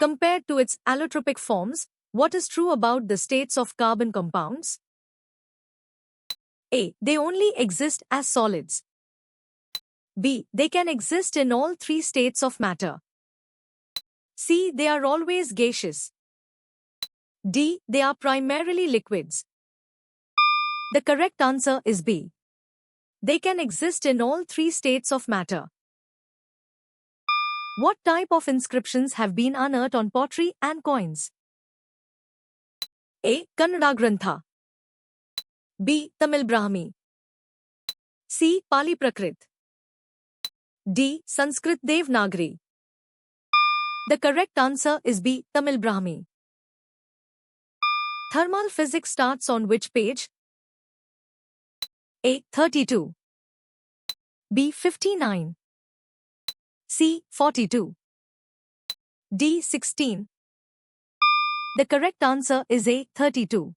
Compared to its allotropic forms, what is true about the states of carbon compounds? A. They only exist as solids. B. They can exist in all three states of matter. C. They are always gaseous. D. They are primarily liquids. The correct answer is B. They can exist in all three states of matter. What type of inscriptions have been unearthed on pottery and coins? A. Kannada Grantha. B. Tamil Brahmi. C. Pali Prakrit. D. Sanskrit Devanagari. The correct answer is B. Tamil Brahmi. Thermal physics starts on which page? A. 32. B. 59. C. 42. D. 16. The correct answer is A. 32.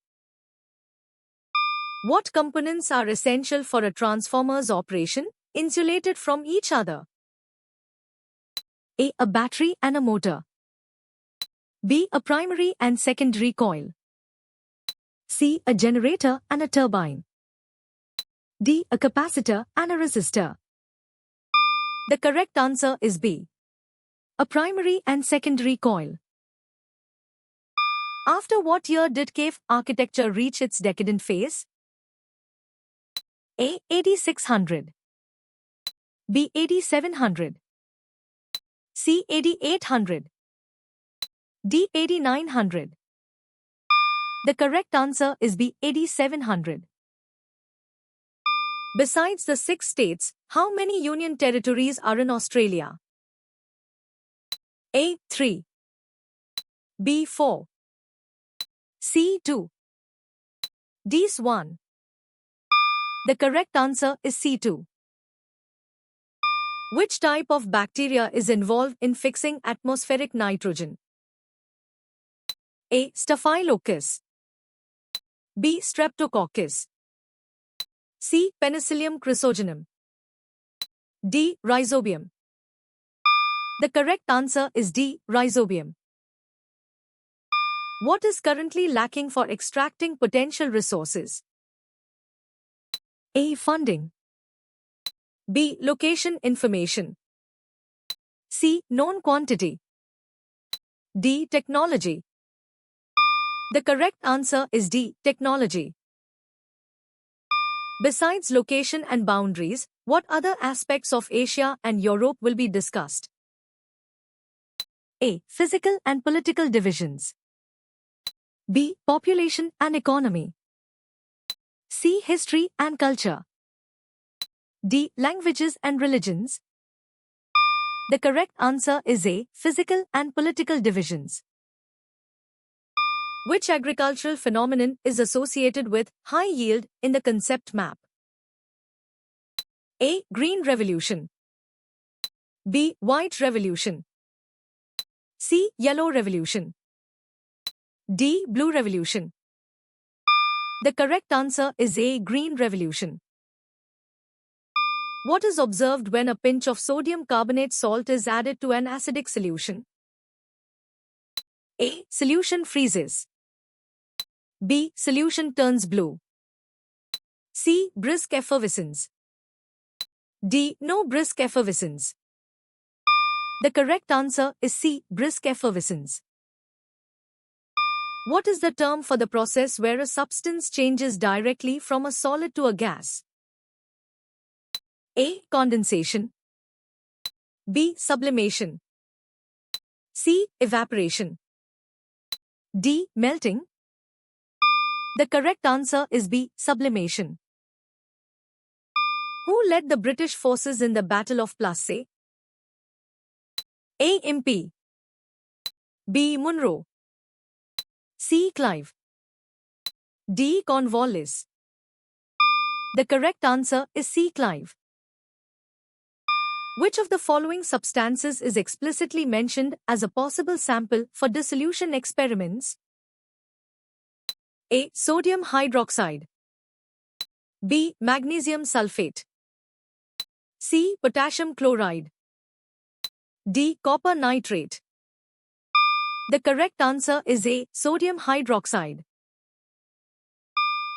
What components are essential for a transformer's operation, insulated from each other? A. A battery and a motor. B. A primary and secondary coil. C. A generator and a turbine. D. A capacitor and a resistor. The correct answer is B. A primary and secondary coil. After what year did cave architecture reach its decadent phase? A. 8600. B. 8700. C. 8800. D. 8900. The correct answer is B. 8700. Besides the 6 states, how many union territories are in Australia? A. 3. B. 4. C. 2. D. 1. The correct answer is C. 2. Which type of bacteria is involved in fixing atmospheric nitrogen? A. Staphylococcus. B. Streptococcus. C. Penicillium chrysogenum. D. Rhizobium. The correct answer is D. Rhizobium. What is currently lacking for extracting potential resources? A. Funding. B. Location information. C. Known quantity. D. Technology. The correct answer is D. Technology. Besides location and boundaries, what other aspects of Asia and Europe will be discussed? A. Physical and political divisions. B. Population and economy. C. History and culture. D. Languages and religions. The correct answer is A. Physical and political divisions. Which agricultural phenomenon is associated with high yield in the concept map? A. Green Revolution. B. White Revolution. C. Yellow Revolution. D. Blue Revolution. The correct answer is A. Green Revolution. What is observed when a pinch of sodium carbonate salt is added to an acidic solution? A. Solution freezes. B. Solution turns blue. C. Brisk effervescence. D. No brisk effervescence. The correct answer is C. Brisk effervescence. What is the term for the process where a substance changes directly from a solid to a gas? A. Condensation. B. Sublimation. C. Evaporation. D. Melting. The correct answer is B. Sublimation. Who led the British forces in the Battle of Plassey? A. Impey. B. Munro. C. Clive. D. Cornwallis. The correct answer is C. Clive. Which of the following substances is explicitly mentioned as a possible sample for dissolution experiments? A. Sodium hydroxide. B. Magnesium sulfate. C. Potassium chloride. D. Copper nitrate. The correct answer is A. Sodium hydroxide.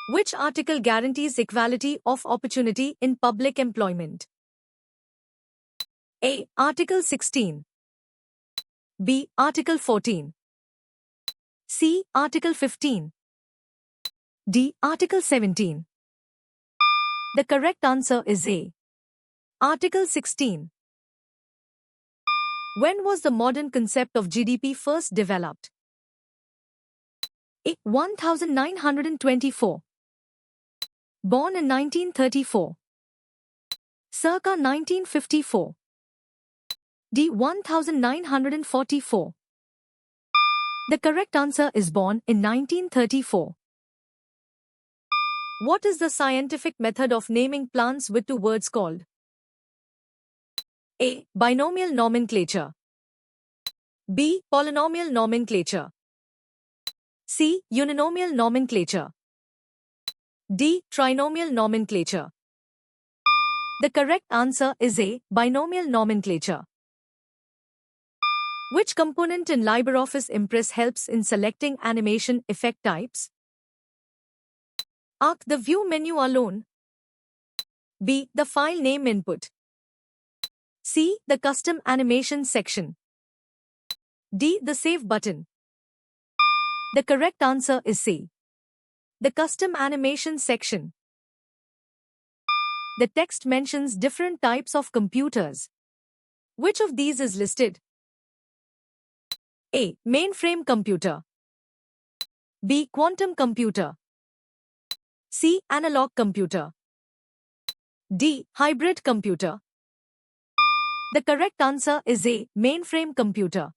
Which article guarantees equality of opportunity in public employment? A. Article 16. B. Article 14. C. Article 15. D. Article 17. The correct answer is A. Article 16. When was the modern concept of GDP first developed? A. 1924. Born in 1934. Circa 1954. D. 1944. The correct answer is born in 1934. What is the scientific method of naming plants with two words called? A. Binomial nomenclature. B. Polynomial nomenclature. C. Uninomial nomenclature. D. Trinomial nomenclature. The correct answer is A. Binomial nomenclature. Which component in LibreOffice Impress helps in selecting animation effect types? A. The View menu alone. B. The file name input. C. The custom animation section. D. The save button. The correct answer is C. The custom animation section. The text mentions different types of computers. Which of these is listed? A. Mainframe computer. B. Quantum computer. C. Analog computer. D. Hybrid computer. The correct answer is A. Mainframe computer.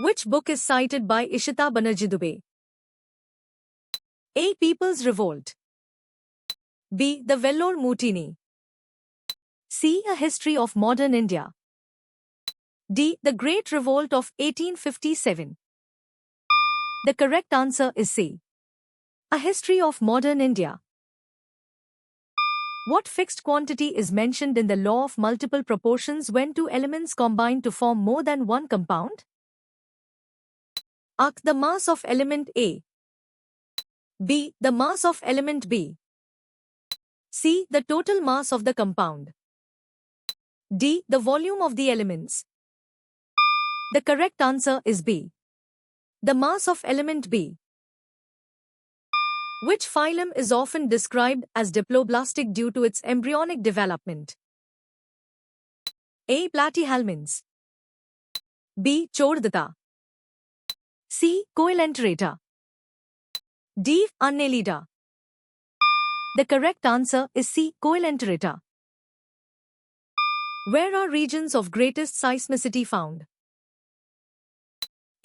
Which book is cited by Ishita Banerjee Dubey? A. People's Revolt. B. The Vellore Mutiny. C. A History of Modern India. D. The Great Revolt of 1857. The correct answer is C. A History of Modern India. What fixed quantity is mentioned in the law of multiple proportions when two elements combine to form more than one compound? A. The mass of element A. B. The mass of element B. C. The total mass of the compound. D. The volume of the elements. The correct answer is B. The mass of element B. Which phylum is often described as diploblastic due to its embryonic development? A. Platyhelminths. B. Chordata. C. Coelenterata. D. Annelida. The correct answer is C. Coelenterata. Where are regions of greatest seismicity found?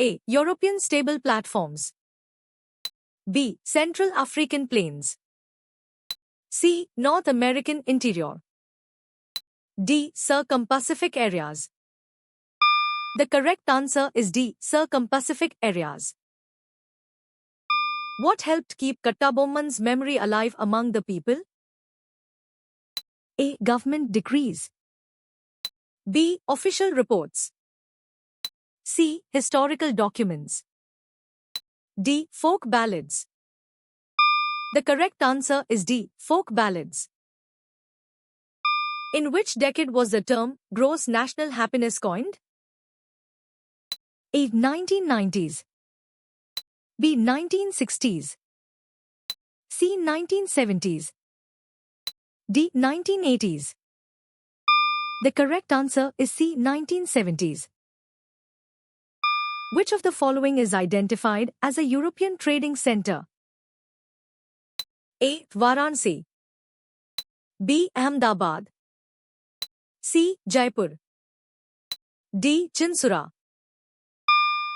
A. European stable platforms. B. Central African plains. C. North American interior. D. Circum-Pacific areas. The correct answer is D. Circum-Pacific areas. What helped keep Kattabomman's memory alive among the people? A. Government decrees. B. Official reports. C. Historical documents. D. Folk ballads. The correct answer is D. Folk ballads. In which decade was the term gross national happiness coined? A. 1990s. B. 1960s. C. 1970s. D. 1980s. The correct answer is C. 1970s. Which of the following is identified as a European trading center? A. Varanasi. B. Ahmedabad. C. Jaipur. D. Chinsura.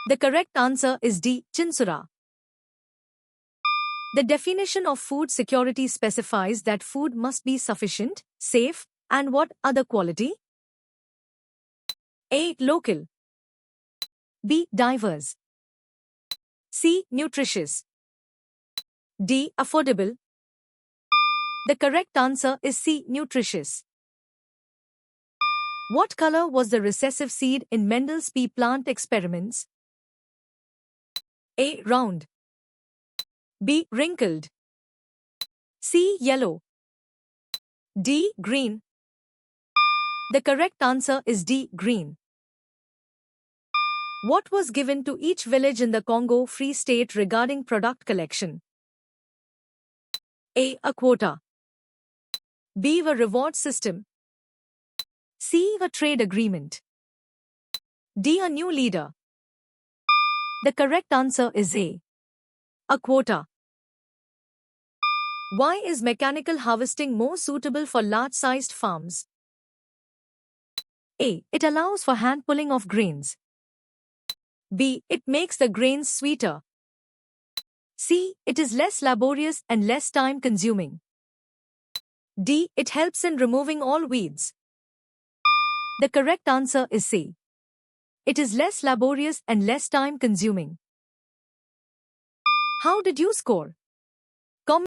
The correct answer is D. Chinsura. The definition of food security specifies that food must be sufficient, safe, and what other quality? A. Local. B. Diverse. C. Nutritious. D. Affordable. The correct answer is C. Nutritious. What color was the recessive seed in Mendel's pea plant experiments? A. Round. B. Wrinkled. C. Yellow. D. Green. The correct answer is D. Green. What was given to each village in the Congo Free State regarding product collection? A. A quota. B. A reward system. C. A trade agreement. D. A new leader. The correct answer is A. A quota. Why is mechanical harvesting more suitable for large-sized farms? A. It allows for hand pulling of grains. B. It makes the grains sweeter. C. It is less laborious and less time-consuming. D. It helps in removing all weeds. The correct answer is C. It is less laborious and less time-consuming. How did you score?